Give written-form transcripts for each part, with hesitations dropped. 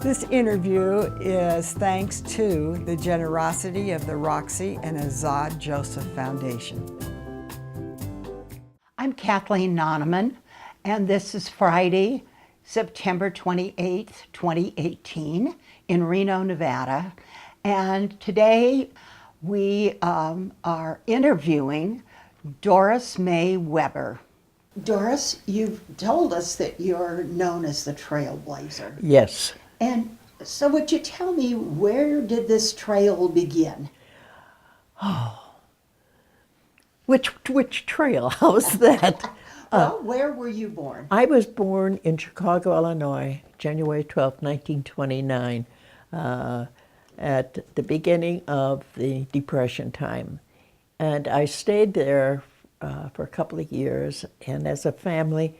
This interview is thanks to the generosity of the Roxie and Azad Joseph Foundation. I'm Kathleen Noneman, and this is Friday, September 28th, 2018 in Reno, Nevada. And today we are interviewing Dorismae Weber. Doris, you've told us that you're known as the trailblazer. Yes. And so would you tell me, where did this trail begin? Which trail? How's that? Well, where were you born? I was born in Chicago, Illinois, January 12, 1929, at the beginning of the Depression time. And I stayed there for a couple of years, and as a family,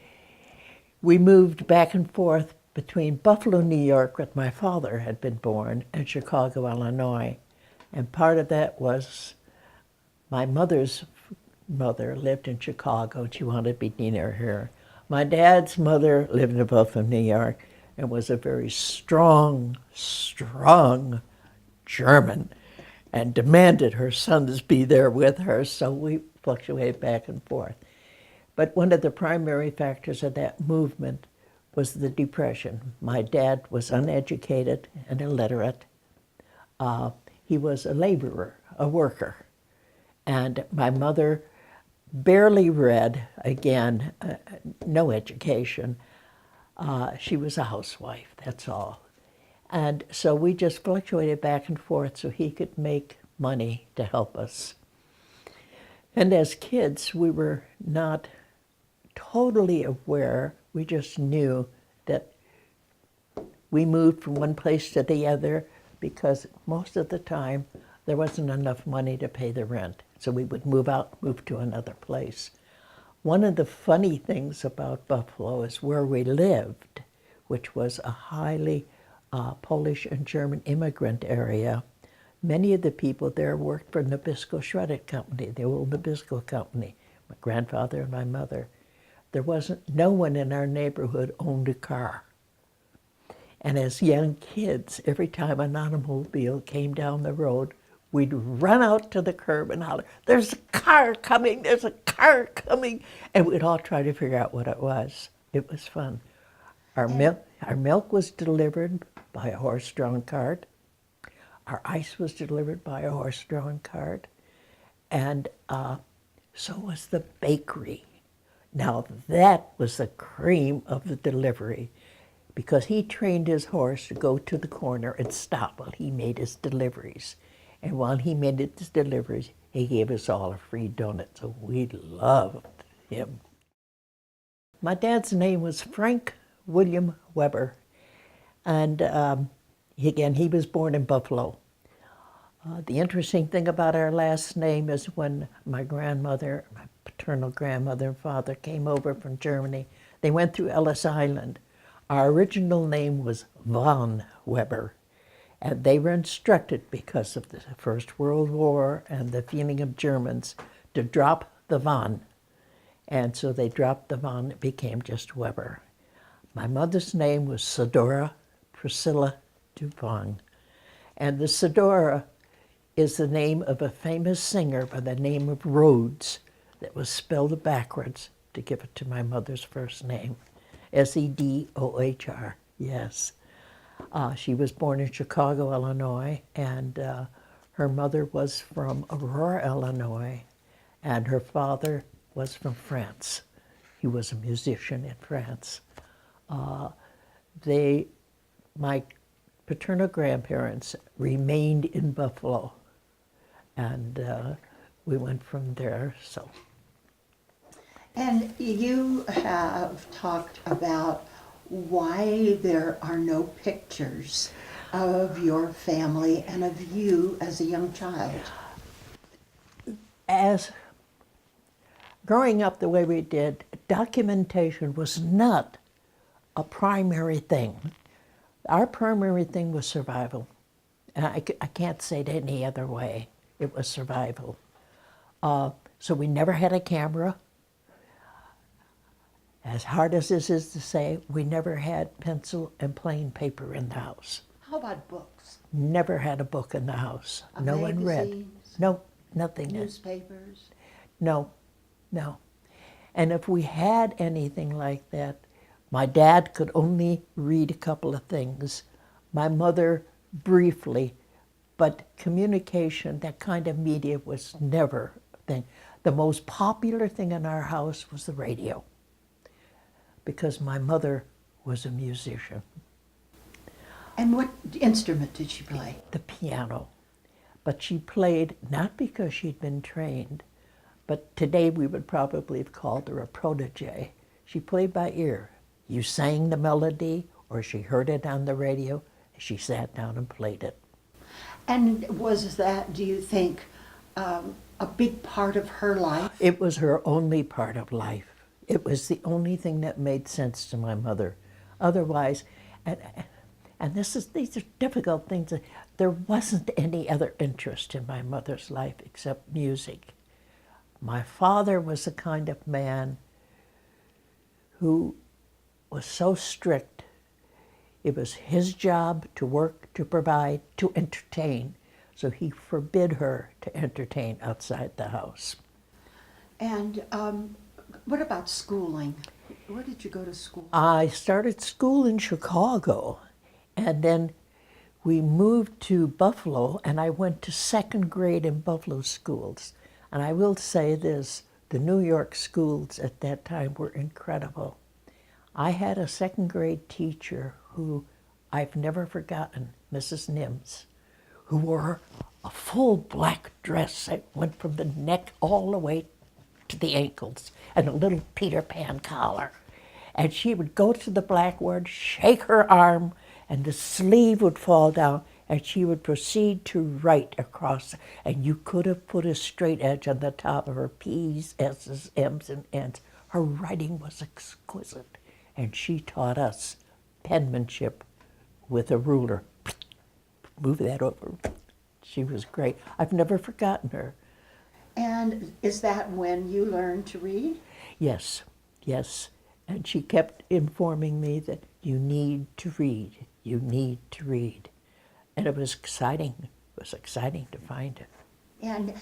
we moved back and forth between Buffalo, New York, where my father had been born, and Chicago, Illinois. And part of that was my mother's mother lived in Chicago, and she wanted to be near her. My dad's mother lived in Buffalo, New York, and was a very strong German, and demanded her sons be there with her, so we fluctuated back and forth. But one of the primary factors of that movement was the Depression. My dad was uneducated and illiterate. He was a laborer, a worker. And my mother barely read, again, no education. She was a housewife, that's all. And so we just fluctuated back and forth so he could make money to help us. And as kids, we were not totally aware. We just knew that we moved from one place to the other because most of the time there wasn't enough money to pay the rent. So we would move out, move to another place. One of the funny things about Buffalo is where we lived, which was a highly Polish and German immigrant area. Many of the people there worked for Nabisco Shredded Company, the old Nabisco Company, my grandfather and my mother. There wasn't, no one in our neighborhood owned a car. And as young kids, every time an automobile came down the road, we'd run out to the curb and holler, "There's a car coming, there's a car coming." And we'd all try to figure out what it was. It was fun. Our milk was delivered by a horse-drawn cart. Our ice was delivered by a horse-drawn cart. And so was the bakery. Now that was the cream of the delivery, because he trained his horse to go to the corner and stop while he made his deliveries. And while he made his deliveries, he gave us all a free donut, so we loved him. My dad's name was Frank William Weber, and he was born in Buffalo. The interesting thing about our last name is when my grandmother, my paternal grandmother and father came over from Germany, they went through Ellis Island. Our original name was von Weber, and they were instructed, because of the First World War and the feeling of Germans, to drop the von. And so they dropped the von, it became just Weber. My mother's name was Sadora Priscilla Dupont, and the Sadora is the name of a famous singer by the name of Rhodes that was spelled backwards to give it to my mother's first name, Sedohr, yes. She was born in Chicago, Illinois, and her mother was from Aurora, Illinois, and her father was from France. He was a musician in France. My paternal grandparents remained in Buffalo, and we went from there, so. And you have talked about why there are no pictures of your family and of you as a young child. As growing up the way we did, documentation was not a primary thing. Our primary thing was survival. And I can't say it any other way. It was survival. So we never had a camera. As hard as this is to say, we never had pencil and plain paper in the house. How about books? Never had a book in the house. No one read. Magazines? No, nothing. Newspapers? No, no. And if we had anything like that, my dad could only read a couple of things. My mother briefly, but communication, that kind of media was never a thing. The most popular thing in our house was the radio, because my mother was a musician. And what instrument did she play? The piano. But she played not because she'd been trained, but today we would probably have called her a protege. She played by ear. You sang the melody, or she heard it on the radio, and she sat down and played it. And was that, do you think, a big part of her life? It was her only part of life. It was the only thing that made sense to my mother. Otherwise, and these are difficult things. There wasn't any other interest in my mother's life except music. My father was the kind of man who was so strict. It was his job to work, to provide, to entertain. So he forbid her to entertain outside the house. And what about schooling? Where did you go to school? I started school in Chicago, and then we moved to Buffalo, and I went to second grade in Buffalo schools. And I will say this, the New York schools at that time were incredible. I had a second grade teacher who I've never forgotten, Mrs. Nims, who wore a full black dress that went from the neck all the way to the ankles, and a little Peter Pan collar. And she would go to the blackboard, shake her arm, and the sleeve would fall down, and she would proceed to write across, and you could have put a straight edge on the top of her P's, S's, M's, and N's. Her writing was exquisite, and she taught us penmanship with a ruler. Move that over. She was great. I've never forgotten her. And is that when you learned to read? Yes, yes. And she kept informing me that you need to read, you need to read. And it was exciting. It was exciting to find it. And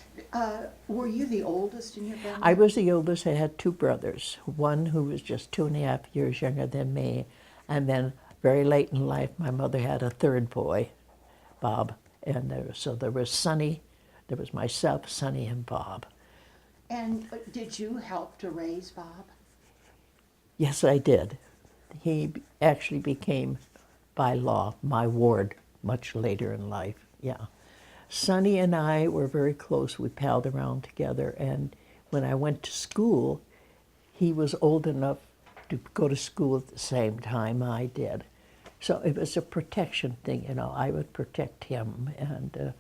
were you the oldest in your family? I was the oldest. I had two brothers, one who was just 2.5 years younger than me. And then very late in life, my mother had a third boy, Bob. And so there was Sonny, there was myself, Sonny, and Bob. And did you help to raise Bob? Yes, I did. He actually became, by law, my ward much later in life, yeah. Sonny and I were very close. We palled around together, and when I went to school, he was old enough to go to school at the same time I did. So it was a protection thing, you know. I would protect him, and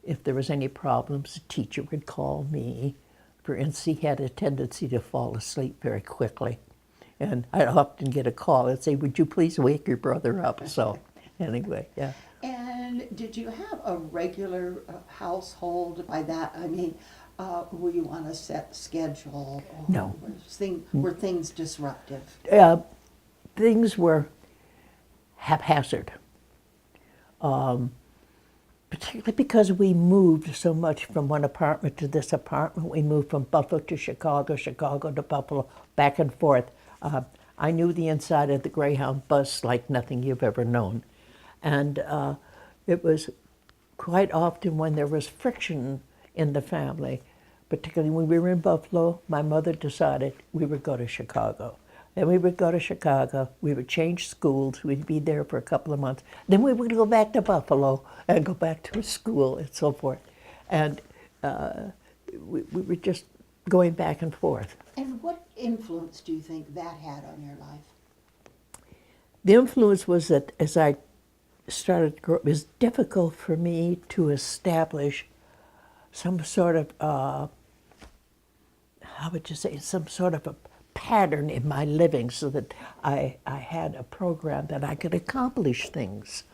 if there was any problems, the teacher would call me. For instance, he had a tendency to fall asleep very quickly, and I'd often get a call and say, "Would you please wake your brother up?" So anyway, yeah. And did you have a regular household by that? I mean, were you on a set schedule? Or No. Were things disruptive? Things were haphazard, particularly because we moved so much from one apartment to this apartment. We moved from Buffalo to Chicago, Chicago to Buffalo, back and forth. I knew the inside of the Greyhound bus like nothing you've ever known. And it was quite often when there was friction in the family, particularly when we were in Buffalo, my mother decided we would go to Chicago. Then we would go to Chicago, we would change schools, we'd be there for a couple of months. Then we would go back to Buffalo and go back to school and so forth. And we were just going back and forth. And what influence do you think that had on your life? The influence was that as I started to grow, it was difficult for me to establish some sort of, how would you say, some sort of a pattern in my living so that I had a program that I could accomplish things.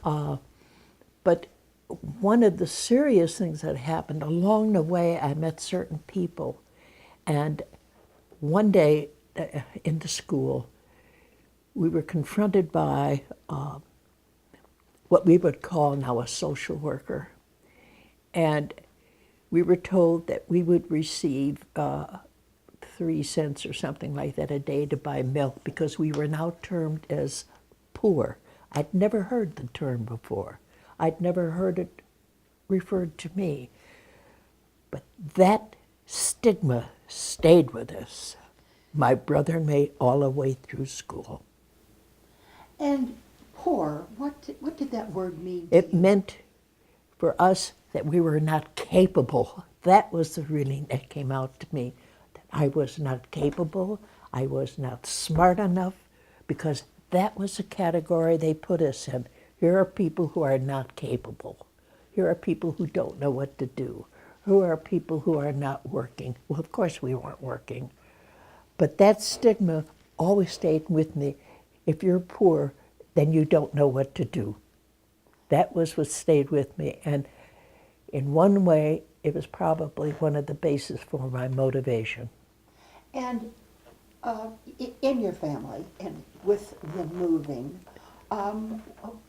But one of the serious things that happened along the way, I met certain people. And one day in the school, we were confronted by what we would call now a social worker. And we were told that we would receive 3 cents or something like that a day to buy milk because we were now termed as poor. I'd never heard the term before. I'd never heard it referred to me. But that stigma stayed with us, my brother and me, all the way through school. And poor, what did that word mean to It you? meant for us that we were not capable. That was the feeling that came out to me, that I was not capable, I was not smart enough, because that was the category they put us in. Here are people who are not capable. Here are people who don't know what to do. Who are people who are not working. Well, of course we weren't working. But that stigma always stayed with me. If you're poor, then you don't know what to do. That was what stayed with me. And in one way, it was probably one of the bases for my motivation. And in your family and with the moving,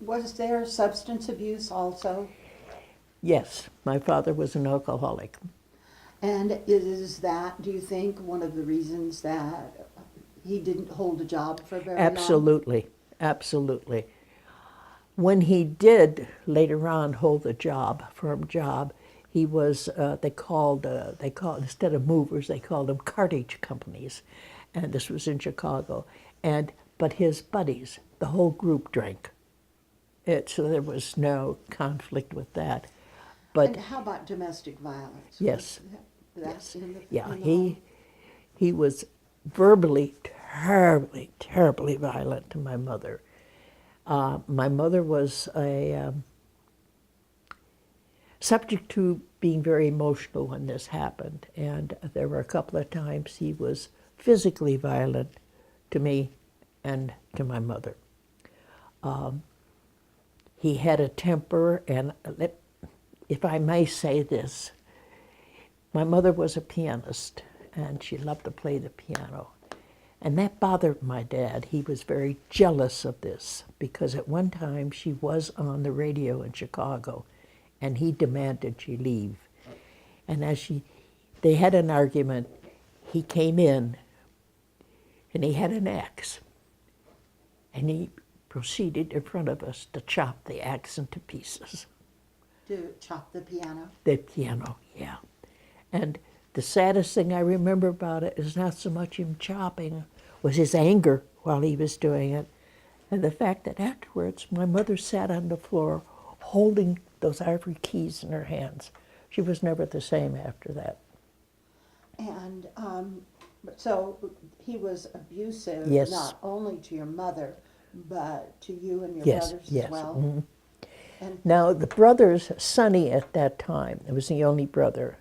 was there substance abuse also? Yes, my father was an alcoholic. And is that, do you think, one of the reasons that he didn't hold a job for very long? Absolutely, absolutely. When he did later on hold a job, firm job, he was, they called, instead of movers, they called them cartage companies. And this was in Chicago. But his buddies, the whole group drank. So there was no conflict with that. But And how about domestic violence? yes, Was that yes. in the, Yeah, in the home? he was verbally terribly, terribly violent to my mother. My mother was subject to being very emotional when this happened, and there were a couple of times he was physically violent to me and to my mother. He had a temper, and if I may say this, my mother was a pianist, and she loved to play the piano. And that bothered my dad. He was very jealous of this, because at one time she was on the radio in Chicago, and he demanded she leave. And they had an argument. He came in, and he had an axe, and he proceeded in front of us to chop the axe into pieces. To chop the piano? The piano, yeah. And the saddest thing I remember about it is not so much him chopping, was his anger while he was doing it, and the fact that afterwards my mother sat on the floor holding those ivory keys in her hands. She was never the same after that. And so he was abusive, Yes. not only to your mother, but to you and your Yes, brothers yes. as well? Mhm. And Now, the brothers, Sonny at that time, it was the only brother,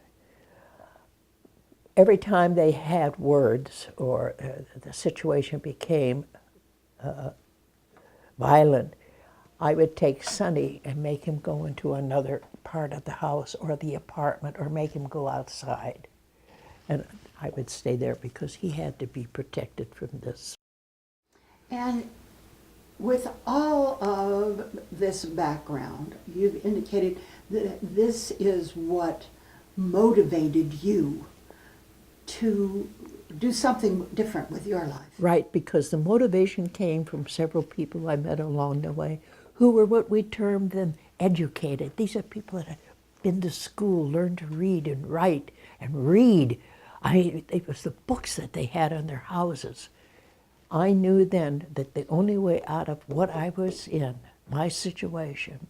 every time they had words or the situation became violent, I would take Sonny and make him go into another part of the house or the apartment or make him go outside. And I would stay there because he had to be protected from this. And with all of this background, you've indicated that this is what motivated you to do something different with your life. Right, because the motivation came from several people I met along the way who were what we termed them educated. These are people that had been to school, learned to read and write and read. It was the books that they had in their houses. I knew then that the only way out of what I was in, my situation,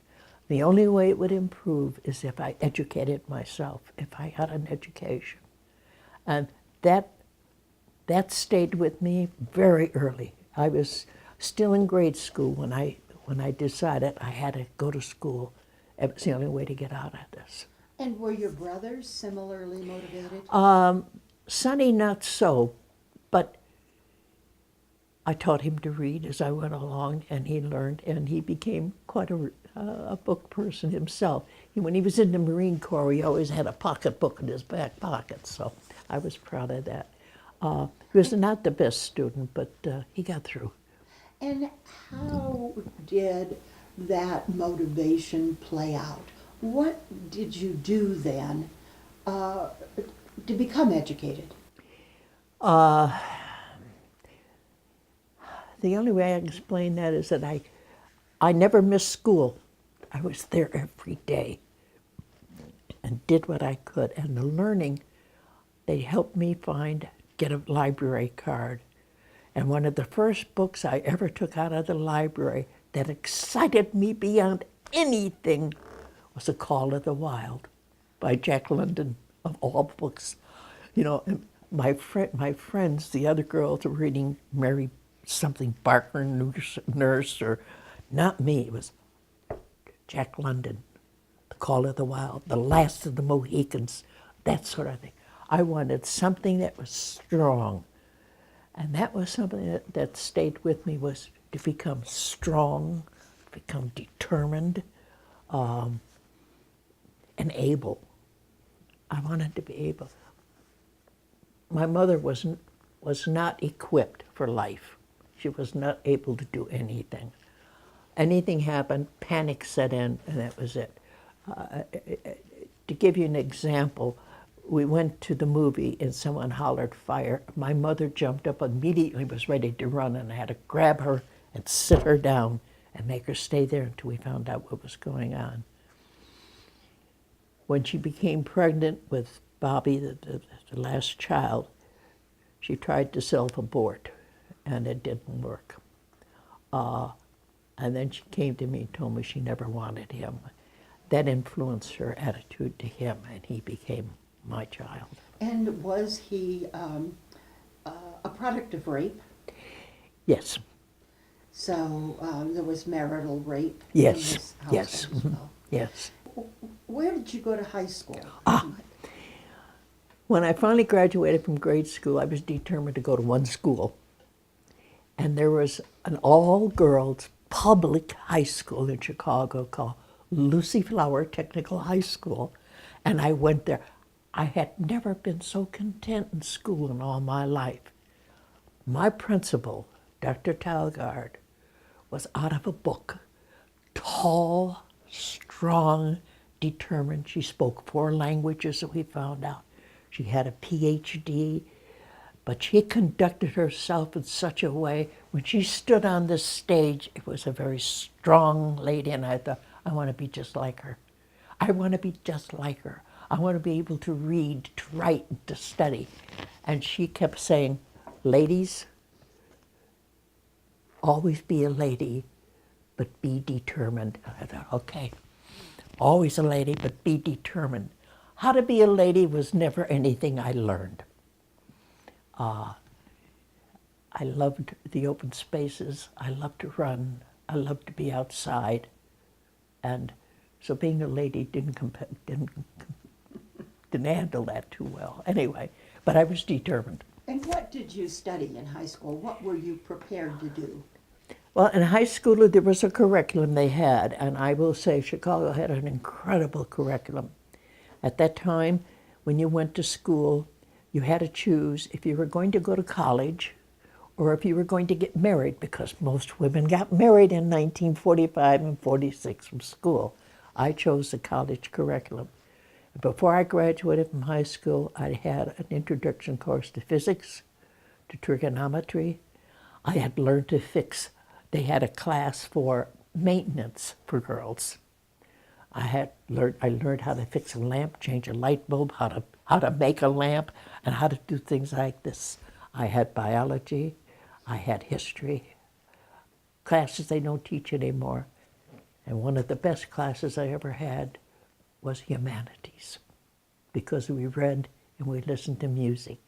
the only way it would improve is if I educated myself, if I had an education. And that stayed with me very early. I was still in grade school when I decided I had to go to school. It was the only way to get out of this. And were your brothers similarly motivated? Sonny, not so, but I taught him to read as I went along, and he learned, and he became quite a book person himself. When he was in the Marine Corps, he always had a pocketbook in his back pocket, so I was proud of that. He was not the best student, but he got through. And how did that motivation play out? What did you do then to become educated? The only way I can explain that is that I never missed school. I was there every day and did what I could. And the learning, they helped me get a library card. And one of the first books I ever took out of the library that excited me beyond anything was The Call of the Wild by Jack London, of all books. You know, and my friends, the other girls were reading Mary something Barker Nurse, or not me, it was Jack London, The Call of the Wild, The Last of the Mohicans, that sort of thing. I wanted something that was strong. And that was something that stayed with me, was to become strong, become determined, and able. I wanted to be able. My mother was not equipped for life. She was not able to do anything. Anything happened, panic set in, and that was it. To give you an example, we went to the movie and someone hollered fire. My mother jumped up immediately, was ready to run, and I had to grab her and sit her down and make her stay there until we found out what was going on. When she became pregnant with Bobby, the last child, she tried to self-abort, and it didn't work. And then she came to me and told me she never wanted him. That influenced her attitude to him, and he became my child. And was he a product of rape? Yes. So there was marital rape Yes. in this household Yes. as well. Yes. Where did you go to high school? When I finally graduated from grade school, I was determined to go to one school. And there was an all-girls public high school in Chicago called Lucy Flower Technical High School. And I went there. I had never been so content in school in all my life. My principal, Dr. Talgard, was out of a book. Tall, strong, determined. She spoke 4 languages that we found out. She had a PhD, but she conducted herself in such a way, when she stood on the stage, it was a very strong lady, and I thought, I want to be just like her. I want to be just like her. I want to be able to read, to write, and to study. And she kept saying, ladies, always be a lady, but be determined. And I thought, okay, always a lady, but be determined. How to be a lady was never anything I learned. I loved the open spaces. I loved to run. I loved to be outside. And so being a lady didn't handle that too well. Anyway, but I was determined. And what did you study in high school? What were you prepared to do? Well, in high school, there was a curriculum they had, and I will say Chicago had an incredible curriculum. At that time, when you went to school, you had to choose if you were going to go to college or if you were going to get married, because most women got married in 1945 and 46 from school. I chose the college curriculum. Before I graduated from high school, I had an introduction course to physics, to trigonometry. I had learned to fix. They had a class for maintenance for girls. I learned how to fix a lamp, change a light bulb, how to make a lamp, and how to do things like this. I had biology, I had history, classes they don't teach anymore. And one of the best classes I ever had was humanities, because we read and we listened to music.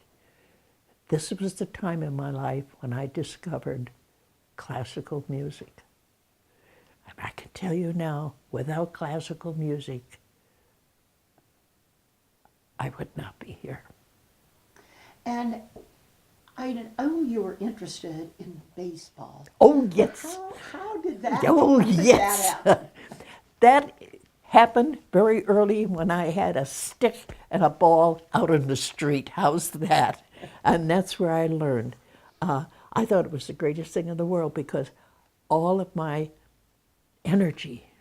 This was the time in my life when I discovered classical music. And I can tell you now, without classical music, I would not be here. And I know you were interested in baseball. Oh, yes. How did that Oh, how did yes. that happen? That happened very early when I had a stick and a ball out in the street. How's that? And that's where I learned. I thought it was the greatest thing in the world because all of my energy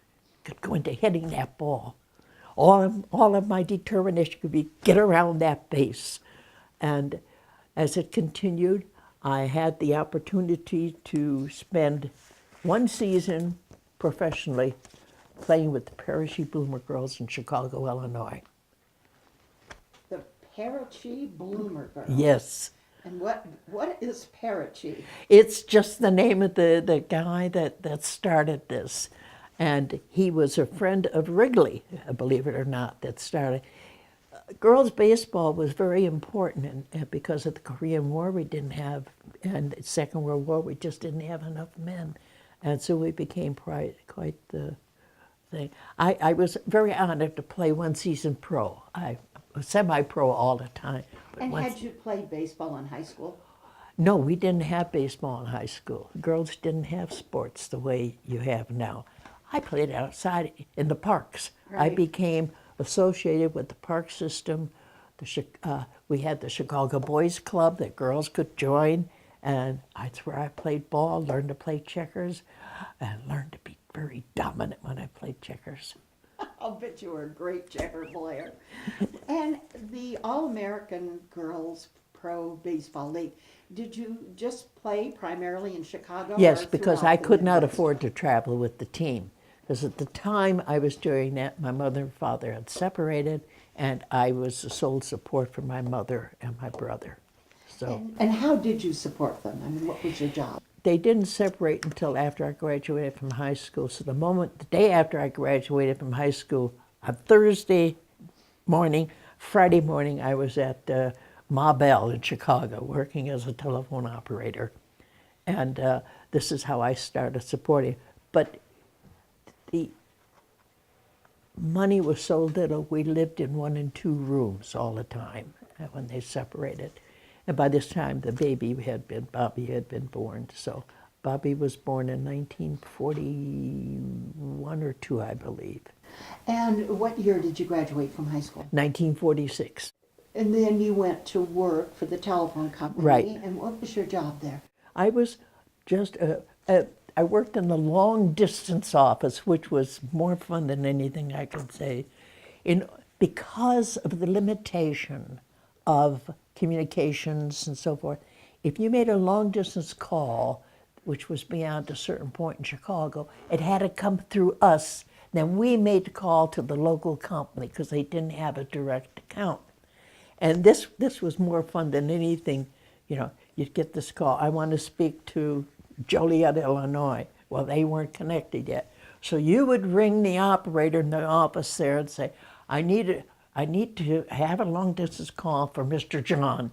could go into hitting that ball. All of my determination could be get around that base. And as it continued, I had the opportunity to spend one season professionally playing with the Parachute Bloomer girls in Chicago, Illinois. The Parachute Bloomer Girl. Yes. And what is Parachute? It's just the name of the guy that started this. And he was a friend of Wrigley, believe it or not, that started. Girls baseball was very important, and because of the Korean War we didn't have, and the Second World War we just didn't have enough men. And so we became quite the thing. I was very honored to play one season pro. I was semi-pro all the time. But And had you played baseball in high school? No, we didn't have baseball in high school. Girls didn't have sports the way you have now. I played outside in the parks. I Right. became associated with the park system. We had the Chicago Boys Club that girls could join, and that's where I played ball, learned to play checkers, and learned to be very dominant when I played checkers. I'll bet you were a great checker player. And the All-American Girls Pro Baseball League, did you just play primarily in Chicago? Yes, or because throughout I the could not Midwest? afford to travel with the team. Because at the time I was doing that, my mother and father had separated, and I was the sole support for my mother and my brother. So And how did you support them? I mean, what was your job? they didn't separate until after I graduated from high school. So the day after I graduated from high school, on Thursday morning, Friday morning, I was at Ma Bell in Chicago working as a telephone operator. And this is how I started supporting. But the money was so little, we lived in 1 and 2 rooms all the time when they separated. And by this time, Bobby had been born. So Bobby was born in 1941 or 2, I believe. And what year did you graduate from high school? 1946. And then you went to work for the telephone company. Right. And what was your job there? I was just, I worked in the long distance office, which was more fun than anything I could say. Because of the limitation of communications and so forth, if you made a long distance call, which was beyond a certain point in Chicago, it had to come through us. Then we made the call to the local company because they didn't have a direct account. And this was more fun than anything. You know, you'd get this call, I want to speak to Joliet, Illinois. Well, they weren't connected yet. So you would ring the operator in the office there and say, I need to have a long distance call for Mr. John.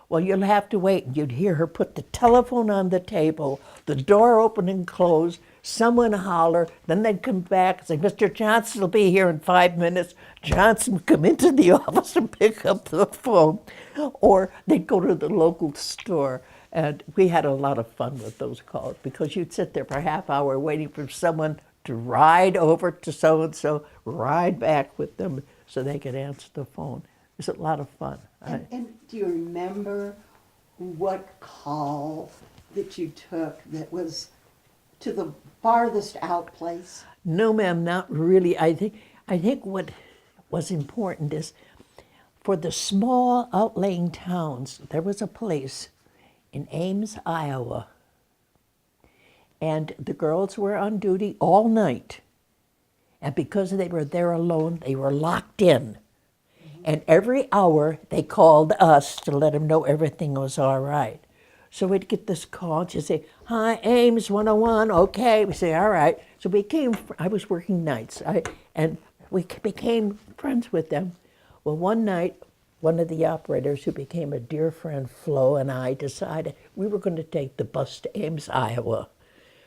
Well, you'll have to wait. And you'd hear her put the telephone on the table, the door open and close, someone holler, then they'd come back and say, Mr. Johnson will be here in 5 minutes. Johnson would come into the office and pick up the phone. Or they'd go to the local store. And we had a lot of fun with those calls because you'd sit there for a half hour waiting for someone to ride over to so-and-so, ride back with them so they could answer the phone. It was a lot of fun. And do you remember what call that you took that was to the farthest out place? No, ma'am, not really. I think what was important is for the small outlying towns, there was a place in Ames, Iowa, and the girls were on duty all night. And because they were there alone, they were locked in. And every hour they called us to let them know everything was all right. So we'd get this call, and she'd say, hi, Ames 101, okay. We say, all right. So I was working nights, and we became friends with them. Well, one night, one of the operators who became a dear friend, Flo, and I decided we were going to take the bus to Ames, Iowa.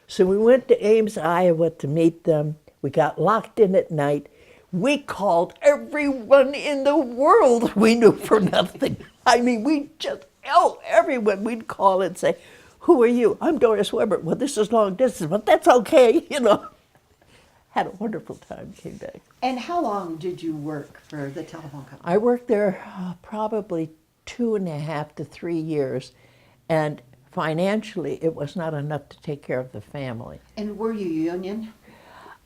So we went to Ames, Iowa to meet them. We got locked in at night. We called everyone in the world we knew for nothing. I mean, everyone. We'd call and say, who are you? I'm Doris Weber. Well, this is long distance, but that's okay, you know. Had a wonderful time, came back. And how long did you work for the telephone company? I worked there probably 2.5 to 3 years, and financially it was not enough to take care of the family. And were you union?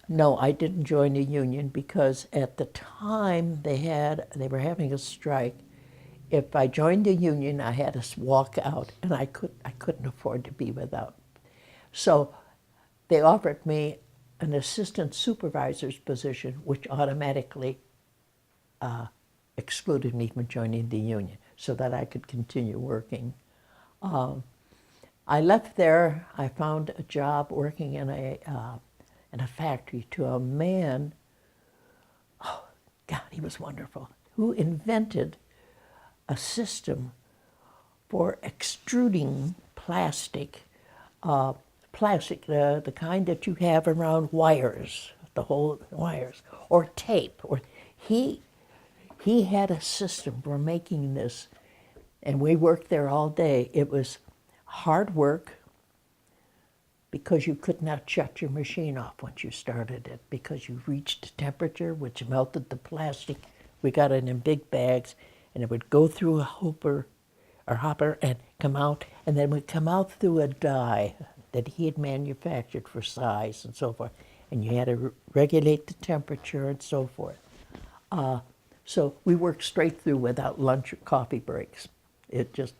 No, I didn't join the union because at the time they were having a strike. If I joined the union, I had to walk out, and I couldn't afford to be without. So they offered me an assistant supervisor's position, which automatically excluded me from joining the union so that I could continue working. I left there. I found a job working in a factory to a man, oh God, he was wonderful, who invented a system for extruding plastic, the kind that you have around wires, the whole wires, or tape. Or he had a system for making this, and we worked there all day. It was hard work because you could not shut your machine off once you started it because you reached a temperature which melted the plastic. We got it in big bags, and it would go through a hopper and come out, and then would come out through a die that he had manufactured for size and so forth. And you had to regulate the temperature and so forth. So we worked straight through without lunch or coffee breaks. It just,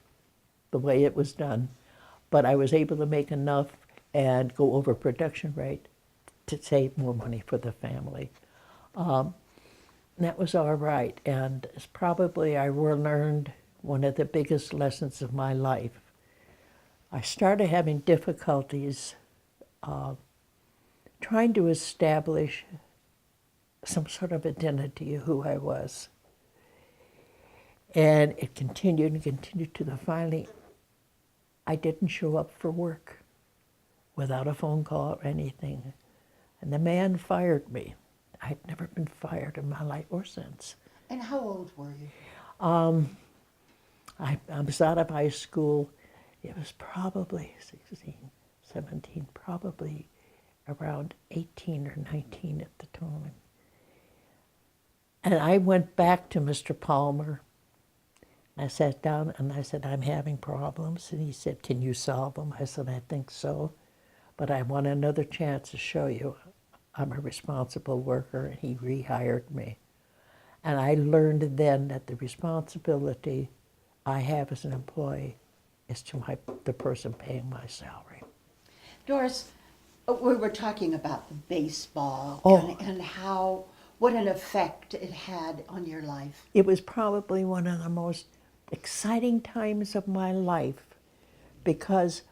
the way it was done. But I was able to make enough and go over production rate to save more money for the family. And that was all right. And it's probably I learned one of the biggest lessons of my life. I started having difficulties trying to establish some sort of identity of who I was. And it continued and continued to the finally, I didn't show up for work without a phone call or anything. And the man fired me. I had never been fired in my life or since. And how old were you? I was out of high school. It was probably 16, 17, probably around 18 or 19 at the time. And I went back to Mr. Palmer. I sat down and I said, I'm having problems. And he said, can you solve them? I said, I think so, but I want another chance to show you I'm a responsible worker. And he rehired me. And I learned then that the responsibility I have as an employee is to the person paying my salary. Doris, we were talking about the baseball Oh. and how, what an effect it had on your life. It was probably one of the most exciting times of my life because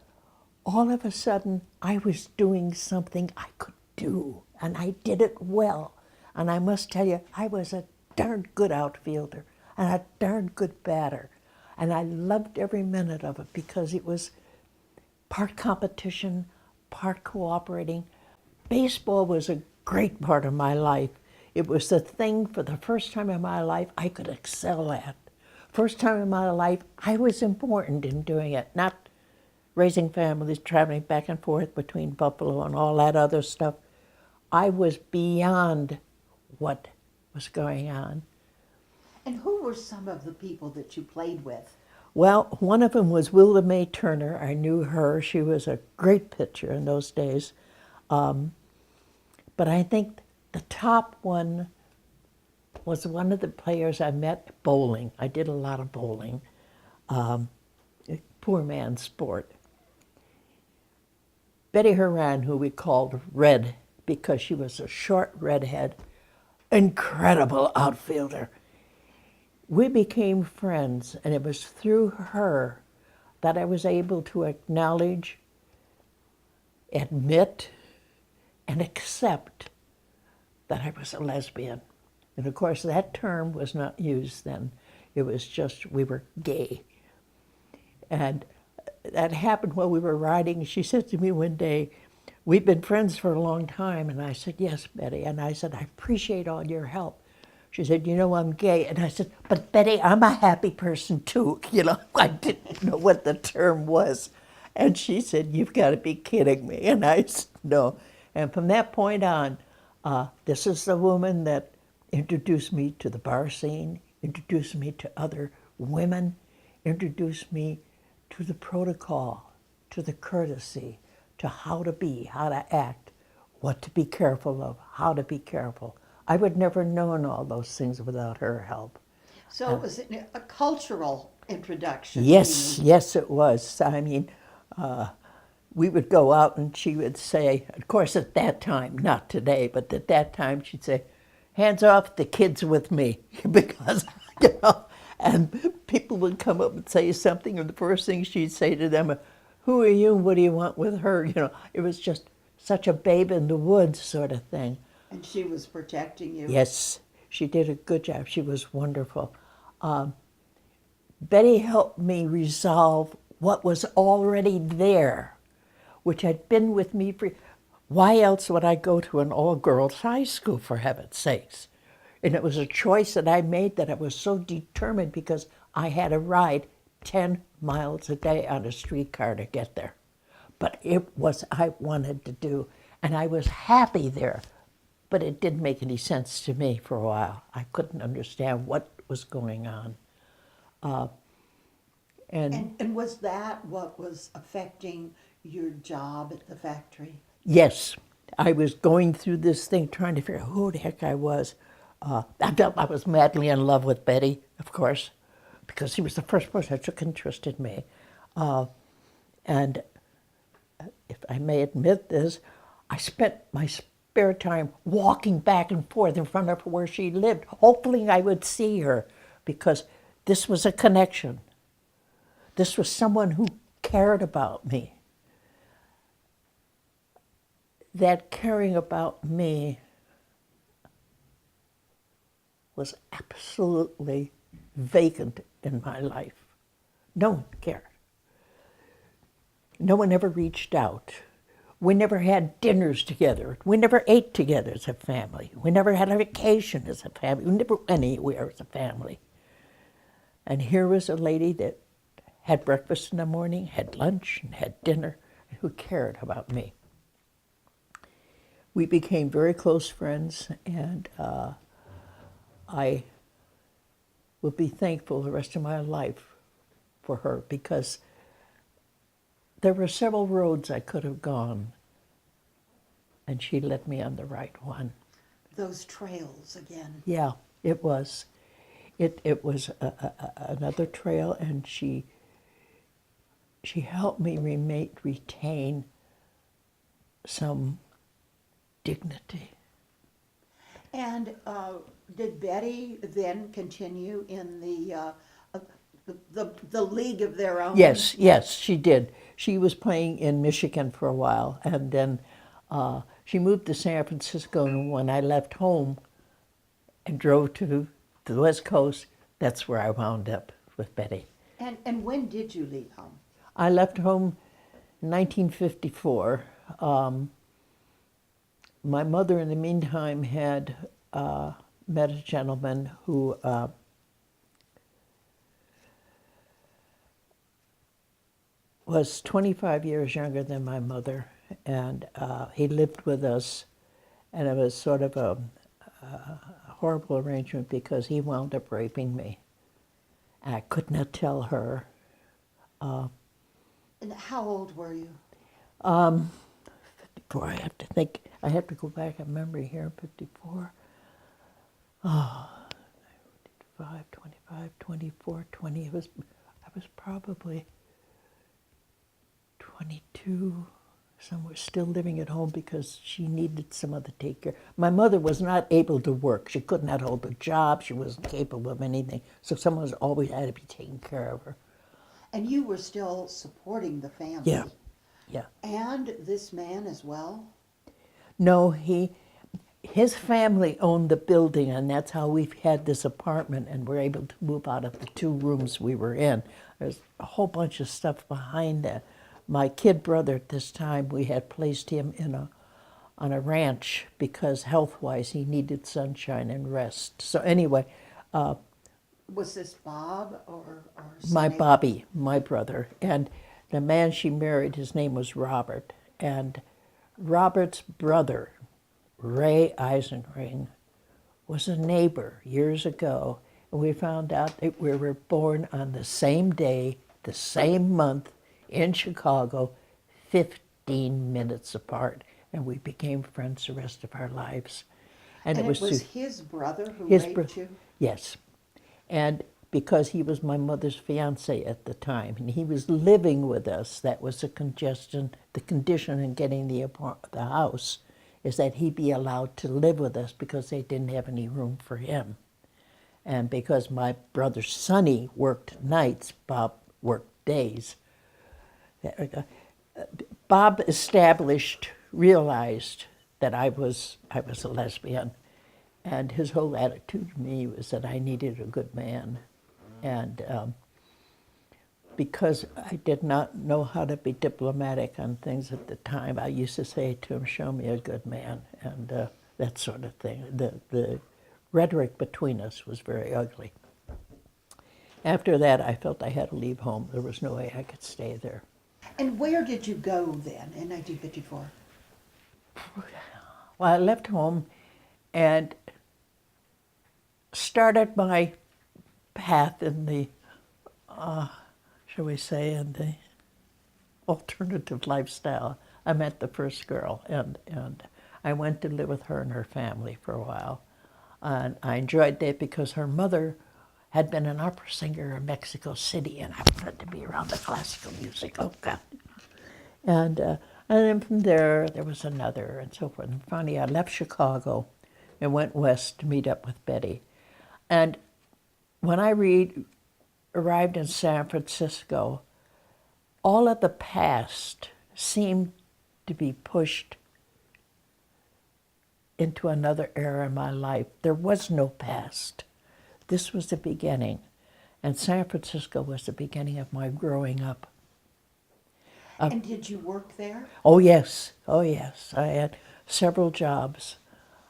all of a sudden I was doing something I could do, and I did it well. And I must tell you, I was a darn good outfielder and a darn good batter. And I loved every minute of it because it was part competition, part cooperating. Baseball was a great part of my life. It was the thing for the first time in my life I could excel at. First time in my life I was important in doing it, not raising families, traveling back and forth between Buffalo and all that other stuff. I was beyond what was going on. And who were some of the people that you played with? Well, one of them was Wilda Mae Turner. I knew her. She was a great pitcher in those days. But I think the top one was one of the players I met bowling. I did a lot of bowling. Poor man's sport. Betty Horan, who we called Red because she was a short redhead, incredible outfielder. We became friends, and it was through her that I was able to acknowledge, admit, and accept that I was a lesbian. And of course, that term was not used then. It was just we were gay. And that happened while we were riding. She said to me one day, we've been friends for a long time. And I said, yes, Betty. And I said, I appreciate all your help. She said, you know, I'm gay. And I said, but Betty, I'm a happy person too. You know, I didn't know what the term was. And she said, you've got to be kidding me. And I said, no. And from that point on, this is the woman that introduced me to the bar scene, introduced me to other women, introduced me to the protocol, to the courtesy, to how to be, how to act, what to be careful of, how to be careful. I would never known all those things without her help. So it was a cultural introduction. Yes, you mean? yes, it was. I mean, we would go out and she would say, of course at that time, not today, but at that time she'd say, hands off, the kid's with me. Because, you know, and people would come up and say something, and the first thing she'd say to them, who are you, what do you want with her? You know, it was just such a babe in the woods sort of thing. And she was protecting you. Yes, she did a good job. She was wonderful. Betty helped me resolve what was already there, which had been with me for. Why else would I go to an all-girls high school, for heaven's sakes? And it was a choice that I made that I was so determined because I had to ride 10 miles a day on a streetcar to get there. But it was I wanted to do, and I was happy there. But it didn't make any sense to me for a while. I couldn't understand what was going on. And was that what was affecting your job at the factory? Yes, I was going through this thing trying to figure out who the heck I was. I was madly in love with Betty, of course, because she was the first person that took interest in me. And if I may admit this, I spent my spare time walking back and forth in front of where she lived, hoping I would see her, because this was a connection. This was someone who cared about me. That caring about me was absolutely vacant in my life. No one cared. No one ever reached out. We never had dinners together. We never ate together as a family. We never had a vacation as a family. We never went anywhere as a family. And here was a lady that had breakfast in the morning, had lunch, and had dinner, and who cared about me. We became very close friends, and I will be thankful the rest of my life for her, because there were several roads I could have gone, and she led me on the right one. Those trails again. Yeah, it was. It was another trail, and she helped me retain some dignity. And did Betty then continue in the league of their own? Yes, she did. She was playing in Michigan for a while, and then she moved to San Francisco, and when I left home and drove to the West Coast, that's where I wound up with Betty. And when did you leave home? I left home in 1954. My mother, in the meantime, had met a gentleman who was 25 years younger than my mother, and he lived with us, and it was sort of a horrible arrangement because he wound up raping me. I could not tell her. And how old were you? 54, I have to think, I have to go back in memory here, 54. 25, 25, 24, 20, I was probably 22, somewhere, still living at home because she needed someone to take care. My mother was not able to work. She could not hold a job. She wasn't capable of anything. So someone was always had to be taking care of her. And you were still supporting the family. Yeah. And this man as well? No, his family owned the building, and that's how we've had this apartment, and we're able to move out of the 2 rooms we were in. There's a whole bunch of stuff behind that. My kid brother at this time, we had placed him on a ranch because health-wise he needed sunshine and rest. So anyway, Was this Bob or my Snake? Bobby, my brother, and the man she married, his name was Robert, and Robert's brother, Ray Eisenring, was a neighbor years ago. we found out that we were born on the same day, the same month, in Chicago, 15 minutes apart. And we became friends the rest of our lives. And it was through- his brother who his raped you? Yes. And because he was my mother's fiance at the time, and he was living with us, that was the condition in getting the house, is that he be allowed to live with us because they didn't have any room for him. And because my brother Sonny worked nights, Bob worked days. Bob realized that I was a lesbian, and his whole attitude to me was that I needed a good man. And because I did not know how to be diplomatic on things at the time, I used to say to him, "Show me a good man," and that sort of thing. The rhetoric between us was very ugly. After that, I felt I had to leave home. There was no way I could stay there. And where did you go then in 1954? Well, I left home and started my path in the, shall we say, in the alternative lifestyle. I met the first girl, and I went to live with her and her family for a while. And I enjoyed that because her mother had been an opera singer in Mexico City, and I wanted to be around the classical music. Oh, God. And then from there was another, and so forth. And finally, I left Chicago and went west to meet up with Betty. And when I arrived in San Francisco, all of the past seemed to be pushed into another era in my life. There was no past. This was the beginning. And San Francisco was the beginning of my growing up. And did you work there? Oh, yes. Oh, yes. I had several jobs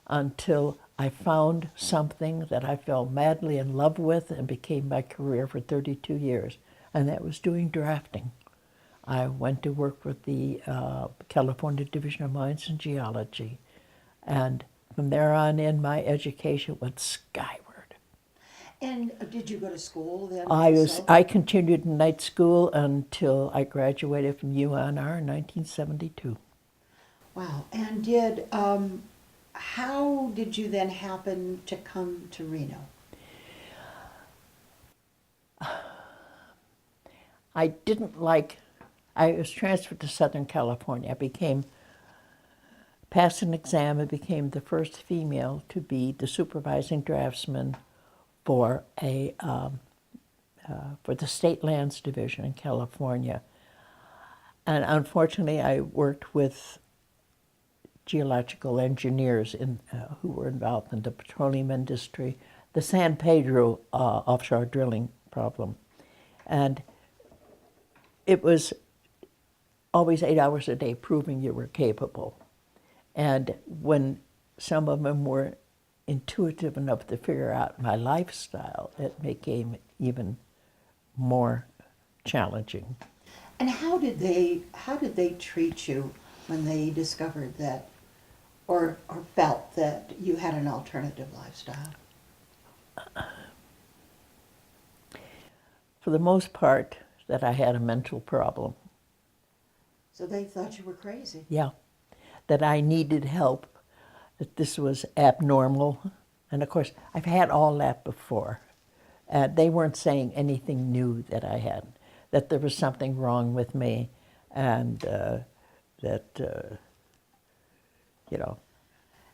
until I found something that I fell madly in love with and became my career for 32 years, and that was doing drafting. I went to work with the California Division of Mines and Geology, and from there on in, my education went skyward. And did you go to school then also? I continued in night school until I graduated from UNR in 1972. Wow. And how did you then happen to come to Reno? I was transferred to Southern California. I passed an exam and became the first female to be the supervising draftsman for for the State Lands Division in California. And unfortunately, I worked with geological engineers who were involved in the petroleum industry, the San Pedro offshore drilling problem. And it was always 8 hours a day proving you were capable. And when some of them were intuitive enough to figure out my lifestyle, it became even more challenging. And how did they treat you when they discovered that or felt that you had an alternative lifestyle? For the most part, that I had a mental problem. So they thought you were crazy. Yeah, that I needed help, that this was abnormal. And of course, I've had all that before. They weren't saying anything new that I had, that there was something wrong with me, and you know.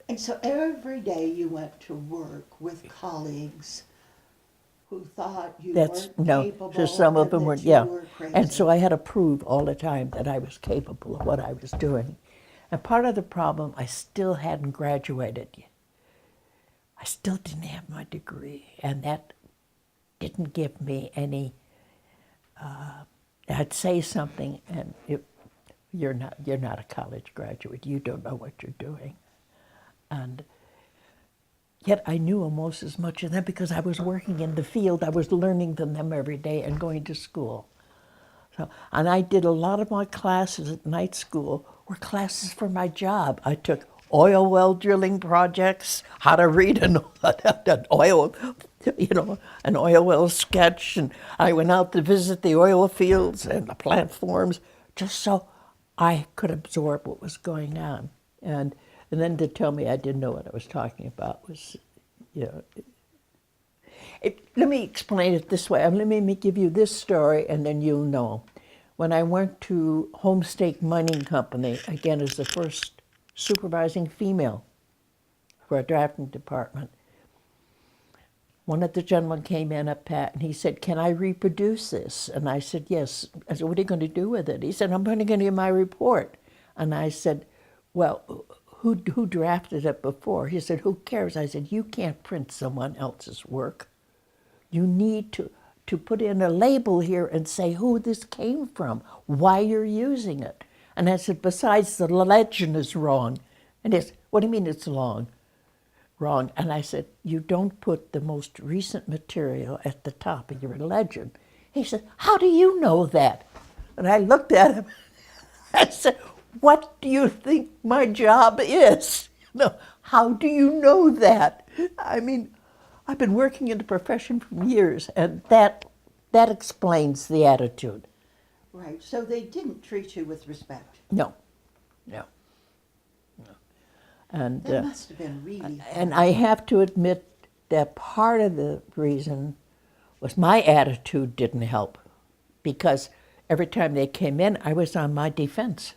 And so every day you went to work with colleagues who thought you weren't capable, so some of and them that weren't, you yeah. were crazy. And so I had to prove all the time that I was capable of what I was doing. And part of the problem, I still hadn't graduated yet. I still didn't have my degree, and that didn't give me any, I'd say something, and you're not a college graduate, you don't know what you're doing. And yet I knew almost as much of them because I was working in the field. I was learning from them every day and going to school. And I did a lot of my classes at night school were classes for my job. I took oil well drilling projects, how to read an oil an oil well sketch, and I went out to visit the oil fields and the platforms just so I could absorb what was going on. And then to tell me I didn't know what I was talking about was, let me explain it this way. Let me give you this story, and then you'll know. When I went to Homestake Mining Company, again as the first supervising female for a drafting department, one of the gentlemen came in up Pat, and he said, "Can I reproduce this?" And I said, "Yes." I said, "What are you going to do with it?" He said, "I'm going to give you my report." And I said, "Well, who drafted it before?" He said, "Who cares?" I said, "You can't print someone else's work. You need to put in a label here and say who this came from, why you're using it." And I said, "Besides, the legend is wrong." And he said, "What do you mean it's wrong?" And I said, "You don't put the most recent material at the top of your legend." He said, "How do you know that?" And I looked at him. I said, "What do you think my job is? How do you know that?" I mean, I've been working in the profession for years, and that explains the attitude. Right, so they didn't treat you with respect. No. And That must have been really hard. and I have to admit that part of the reason was my attitude didn't help, because every time they came in, I was on my defense.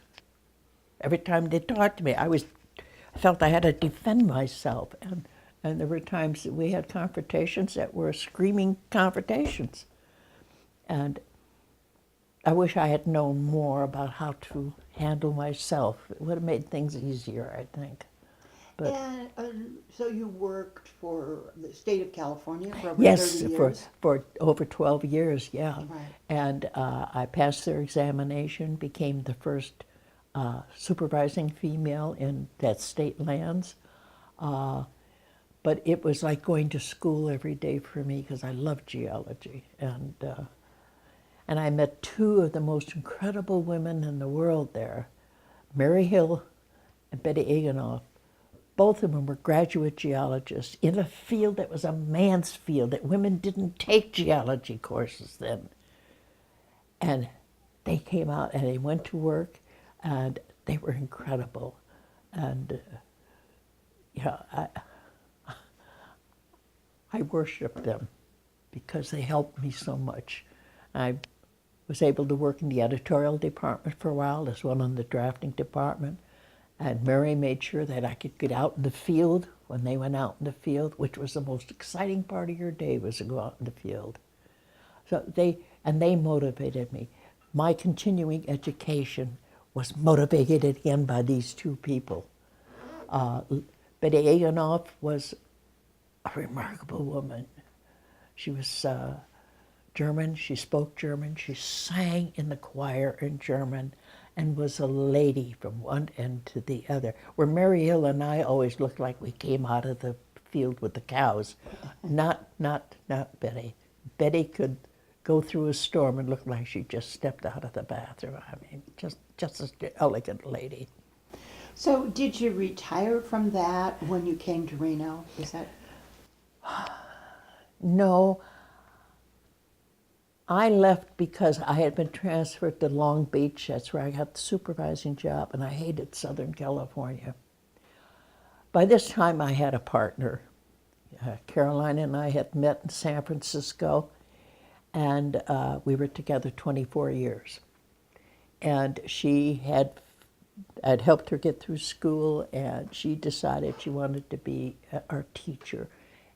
Every time they talked to me, I felt I had to defend myself, and there were times that we had confrontations that were screaming confrontations. And I wish I had known more about how to handle myself. It would have made things easier, I think. But And so you worked for the state of California for over yes, 30 years? for over 12 years, yeah. Right. And I passed their examination, became the first supervising female in that state lands. But it was like going to school every day for me because I loved geology. And I met two of the most incredible women in the world there, Mary Hill and Betty Aganoff. Both of them were graduate geologists in a field that was a man's field, that women didn't take geology courses then. And they came out and they went to work, and they were incredible. And I worshiped them because they helped me so much. I was able to work in the editorial department for a while, as well in the drafting department. And Mary made sure that I could get out in the field when they went out in the field, which was the most exciting part of your day, was to go out in the field. So they motivated me. My continuing education was motivated again by these two people. Betty Aganoff was a remarkable woman. She was German, she spoke German, she sang in the choir in German, and was a lady from one end to the other. Where Mary Hill and I always looked like we came out of the field with the cows. Not Betty. Betty could go through a storm and look like she just stepped out of the bathroom. I mean, just an elegant lady. So did you retire from that when you came to Reno? Is that? No. I left because I had been transferred to Long Beach. That's where I got the supervising job, and I hated Southern California. By this time, I had a partner. Caroline and I had met in San Francisco, and we were together 24 years. And I'd helped her get through school, and she decided she wanted to be our teacher.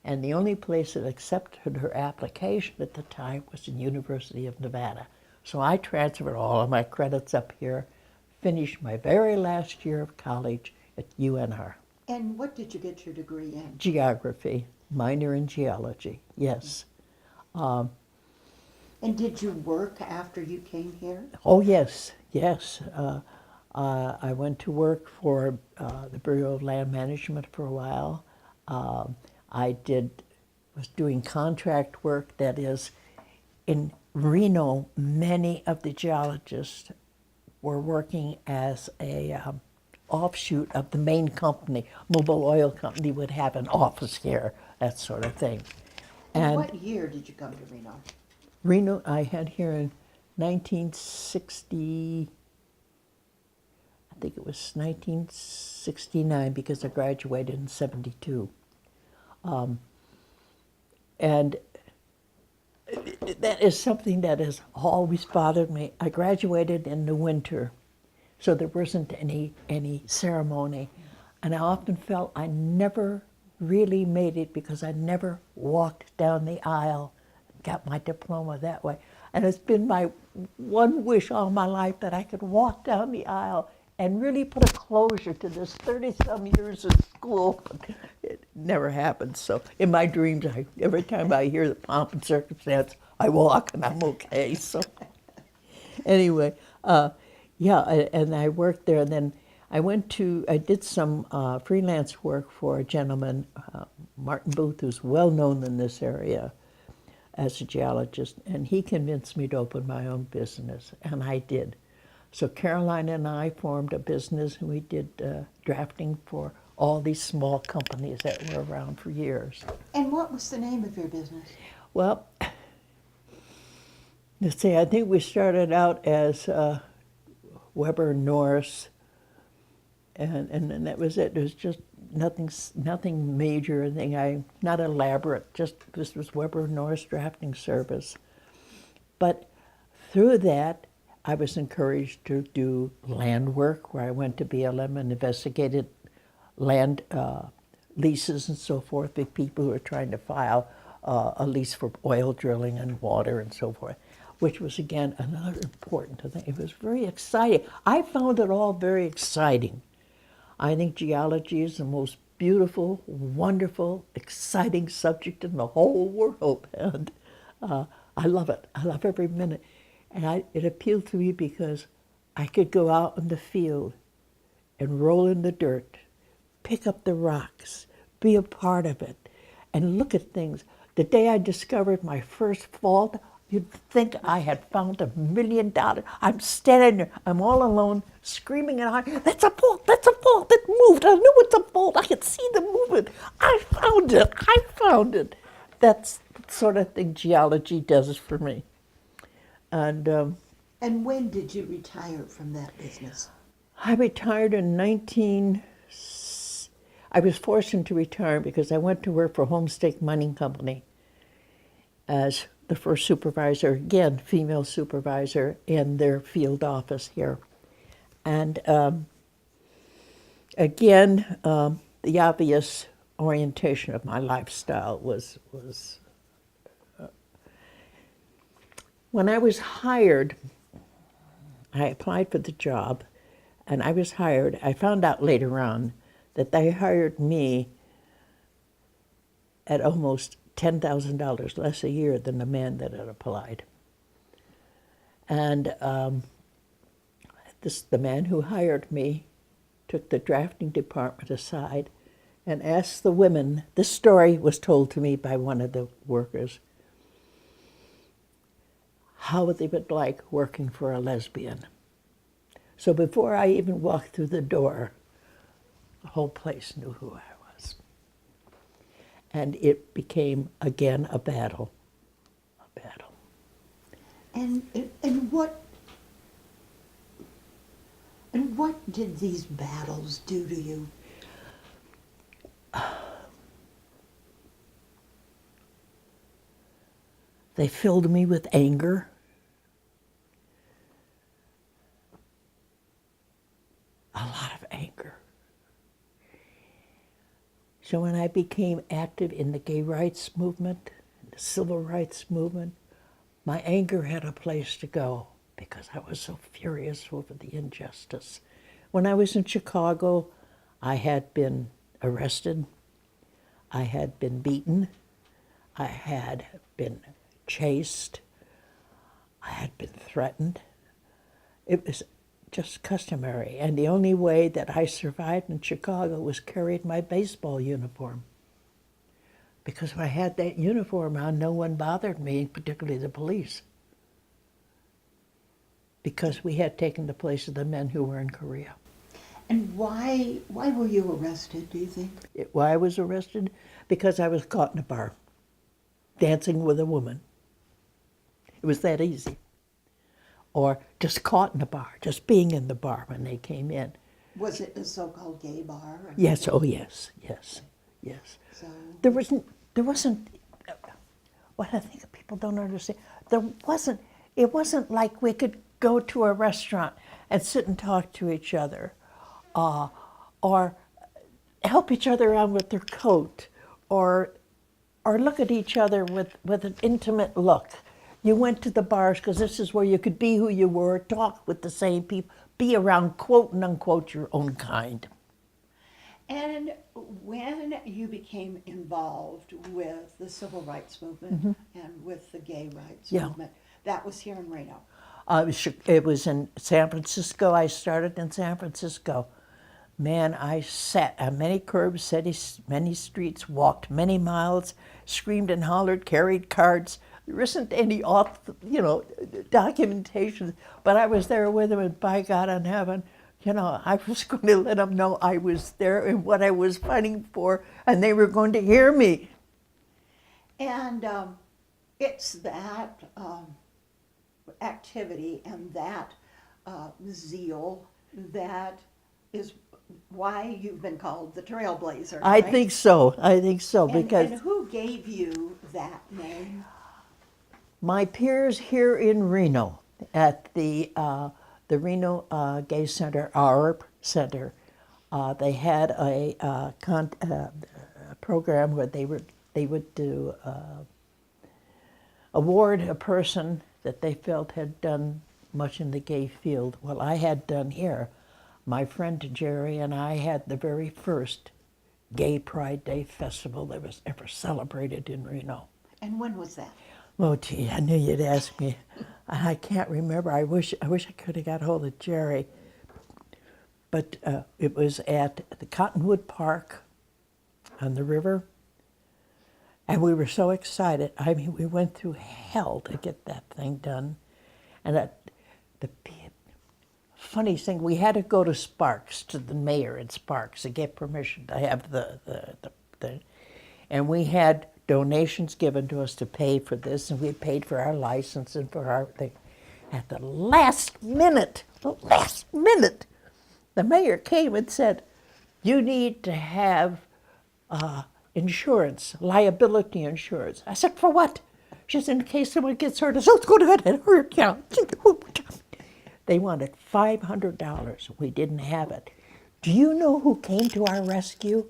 And the only place that accepted her application at the time was the University of Nevada. So I transferred all of my credits up here, finished my very last year of college at UNR. And what did you get your degree in? Geography, minor in geology, yes. And did you work after you came here? Oh, yes. I went to work for the Bureau of Land Management for a while. I was doing contract work. That is, in Reno, many of the geologists were working as a offshoot of the main company. Mobil Oil Company would have an office here, that sort of thing. And what year did you come to Reno? Reno, I had here in 1960, I think it was 1969 because I graduated in 72. And that is something that has always bothered me. I graduated in the winter, so there wasn't any ceremony. And I often felt I never really made it because I never walked down the aisle, got my diploma that way. And it's been my one wish all my life that I could walk down the aisle and really put a closure to this 30-some years of school. It never happened. So in my dreams, every time I hear the pomp and circumstance, I walk and I'm okay. So anyway, yeah, and I worked there. And then I did some freelance work for a gentleman, Martin Booth, who's well known in this area as a geologist, and he convinced me to open my own business, and I did. So Caroline and I formed a business, and we did drafting for all these small companies that were around for years. And what was the name of your business? Well, let's see, I think we started out as Weber Norris, and that was it. There was just nothing major, not elaborate, just this was Weber Norris Drafting Service. But through that, I was encouraged to do land work, where I went to BLM and investigated land leases and so forth with people who were trying to file a lease for oil drilling and water and so forth, which was, again, another important thing. It was very exciting. I found it all very exciting. I think geology is the most beautiful, wonderful, exciting subject in the whole world, and I love it. I love every minute. And it appealed to me because I could go out in the field and roll in the dirt, pick up the rocks, be a part of it, and look at things. The day I discovered my first fault, you'd think I had found $1 million. I'm standing there, I'm all alone, screaming and hollering, that's a fault, it moved, I knew it's a fault, I could see the movement, I found it. That's the sort of thing geology does for me. And when did you retire from that business? I retired in I was forced into retire because I went to work for Homestake Mining Company as the first supervisor, again, female supervisor in their field office here. And again, the obvious orientation of my lifestyle was when I was hired, I applied for the job, and I was hired. I found out later on that they hired me at almost $10,000 less a year than the man that had applied. And the man who hired me took the drafting department aside and asked the women, this story was told to me by one of the workers, how they would like working for a lesbian. So before I even walked through the door, the whole place knew who I was. And it became, again, a battle. And what did these battles do to you? They filled me with anger. A lot of anger. So when I became active in the gay rights movement, the civil rights movement, my anger had a place to go because I was so furious over the injustice. When I was in Chicago, I had been arrested, I had been beaten, I had been chased, I had been threatened. It was just customary, and the only way that I survived in Chicago was carrying my baseball uniform. Because if I had that uniform on, no one bothered me, particularly the police. Because we had taken the place of the men who were in Korea. And why were you arrested, do you think? Why I was arrested? Because I was caught in a bar. dancing with a woman. It was that easy. Or just caught in the bar, just being in the bar when they came in. Was it a so-called gay bar? Yes, oh yes, yes, yes. So There wasn't, what I think people don't understand, it wasn't like we could go to a restaurant and sit and talk to each other, or help each other out with their coat, or look at each other with an intimate look. You went to the bars because this is where you could be who you were, talk with the same people, be around quote and unquote your own kind. And when you became involved with the civil rights movement and with the gay rights movement, that was here in Reno. It was in San Francisco. I started in San Francisco. Man, I sat on many curbs, many streets, walked many miles, screamed and hollered, carried cards. There isn't any documentation, but I was there with them, and by God in heaven, I was going to let them know I was there and what I was fighting for, and they were going to hear me. And it's that activity and that zeal that is why you've been called the Trailblazer. I right? think so. Because and who gave you that name? my peers here in Reno at the Reno Gay Center, our center, they had a program where they would do award a person that they felt had done much in the gay field. Well, I had done here. My friend Jerry and I had the very first Gay Pride Day festival that was ever celebrated in Reno. And when was that? Oh, gee, I knew you'd ask me. I can't remember. I wish I could have got hold of Jerry. But it was at the Cottonwood Park on the river. And we were so excited. I mean, we went through hell to get that thing done. And the funny thing, we had to go to Sparks, to the mayor in Sparks, to get permission to have the and we had donations given to us to pay for this, and we paid for our license and for our thing. At the last minute, the mayor came and said, you need to have insurance, liability insurance. I said, for what? She said, in case someone gets hurt. I said, let's go to that and hurt you. They wanted $500. We didn't have it. Do you know who came to our rescue?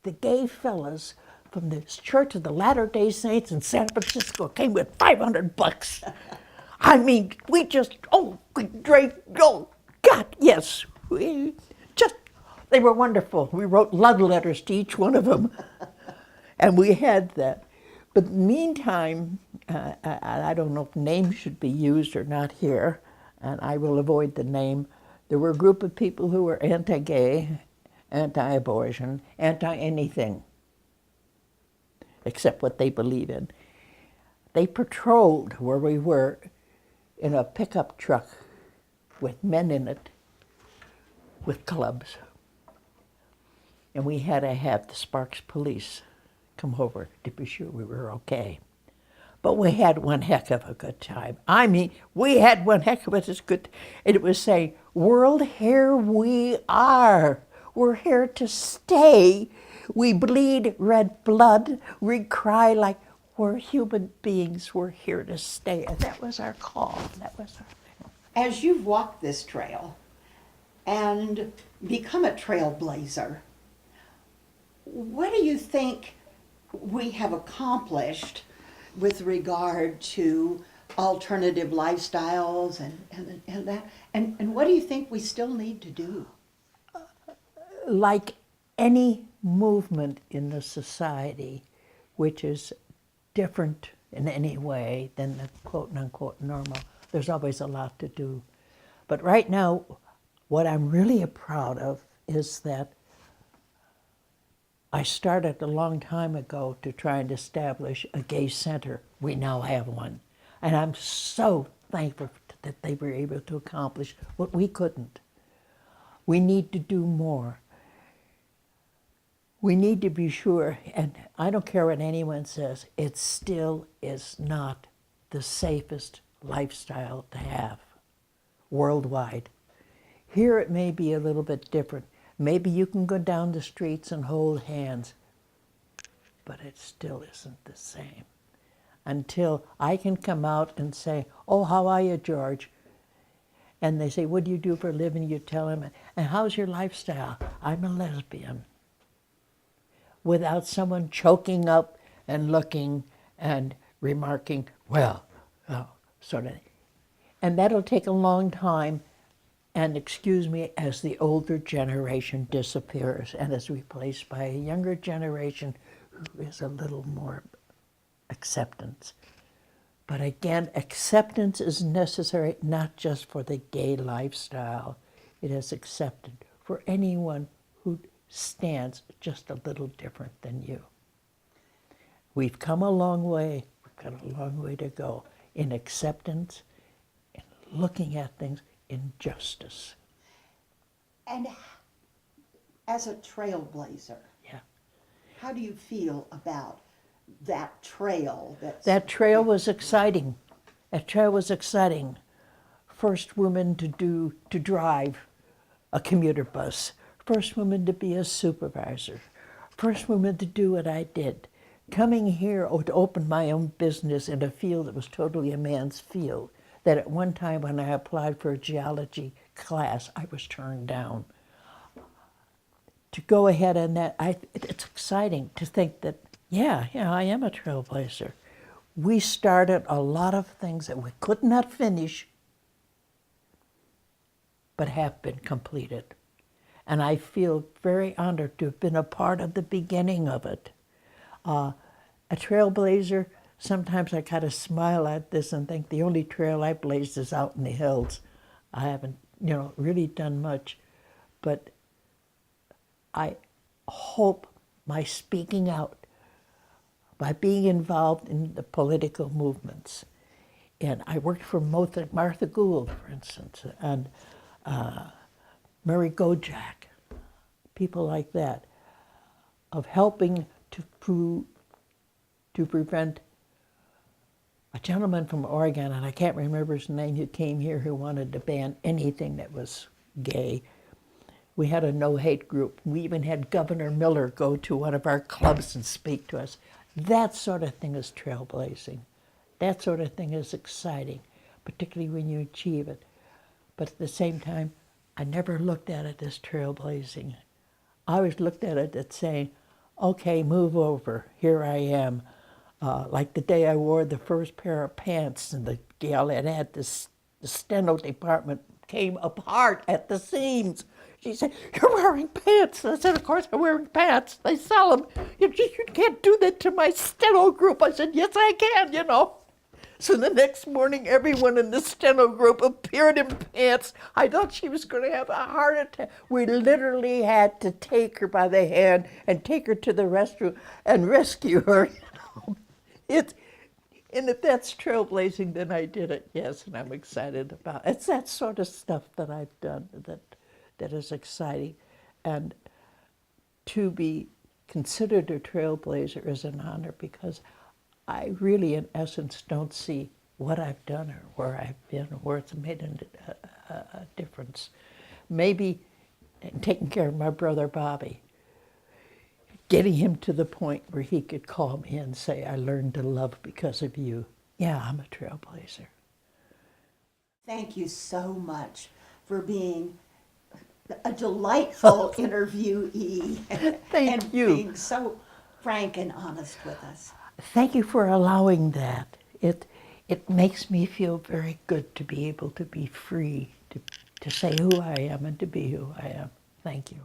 The gay fellas from the Church of the Latter-day Saints in San Francisco came with $500. I mean, we just, God, yes. They were wonderful. We wrote love letters to each one of them. And we had that. But meantime, I don't know if names should be used or not here, and I will avoid the name. There were a group of people who were anti-gay, anti-abortion, anti-anything, except what they believe in. They patrolled where we were in a pickup truck with men in it, with clubs. And we had to have the Sparks police come over to be sure we were okay. But we had one heck of a good time. I mean, we had one heck of a good, and it was saying, world, here we are. We're here to stay. We bleed red blood. We cry like we're human beings. We're here to stay. And that was our call. That was our. As you've walked this trail and become a trailblazer, what do you think we have accomplished with regard to alternative lifestyles and that? And what do you think we still need to do? Like any movement in the society which is different in any way than the quote-unquote normal, there's always a lot to do. But right now, what I'm really proud of is that I started a long time ago to try and establish a gay center. We now have one. And I'm so thankful that they were able to accomplish what we couldn't. We need to do more. We need to be sure, and I don't care what anyone says, it still is not the safest lifestyle to have worldwide. Here it may be a little bit different. Maybe you can go down the streets and hold hands, but it still isn't the same. Until I can come out and say, oh, how are you, George? And they say, what do you do for a living? You tell them, and how's your lifestyle? I'm a lesbian. Without someone choking up and looking and remarking, well, sort of. And that'll take a long time, and excuse me, as the older generation disappears and is replaced by a younger generation who is a little more acceptance. But again, acceptance is necessary not just for the gay lifestyle. It is accepted for anyone who stands just a little different than you. We've come a long way. We've got a long way to go in acceptance, in looking at things, in justice. And as a trailblazer, Yeah. how do you feel about that trail? That trail was exciting. That trail was exciting. First woman to drive a commuter bus. First woman to be a supervisor. First woman to do what I did. Coming here to open my own business in a field that was totally a man's field, that at one time when I applied for a geology class, I was turned down. To go ahead and that, it's exciting to think that, yeah, I am a trailblazer. We started a lot of things that we could not finish, but have been completed. And I feel very honored to have been a part of the beginning of it. A trailblazer, sometimes I kind of smile at this and think the only trail I blazed is out in the hills. I haven't, really done much. But I hope my speaking out, by being involved in the political movements, and I worked for Martha Gould, for instance, and Mary Gojak, people like that, of helping to prevent a gentleman from Oregon, and I can't remember his name, who came here who wanted to ban anything that was gay. We had a no-hate group. We even had Governor Miller go to one of our clubs and speak to us. That sort of thing is trailblazing. That sort of thing is exciting, particularly when you achieve it. But at the same time, I never looked at it as trailblazing. I always looked at it as saying, okay, move over, here I am. Like the day I wore the first pair of pants, and the gal that had this, the steno department came apart at the seams. She said, you're wearing pants. I said, of course I'm wearing pants. They sell them. You can't do that to my steno group. I said, yes, I can, So the next morning, everyone in the steno group appeared in pants. I thought she was going to have a heart attack. We literally had to take her by the hand and take her to the restroom and rescue her. And if that's trailblazing, then I did it, yes, and I'm excited about it. It's that sort of stuff that I've done that is exciting. And to be considered a trailblazer is an honor, because I really, in essence, don't see what I've done or where I've been or where it's made a difference. Maybe taking care of my brother Bobby, getting him to the point where he could call me and say, I learned to love because of you. Yeah, I'm a trailblazer. Thank you so much for being a delightful interviewee Thank you. Being so frank and honest with us. Thank you for allowing that. It makes me feel very good to be able to be free, to say who I am and to be who I am. Thank you.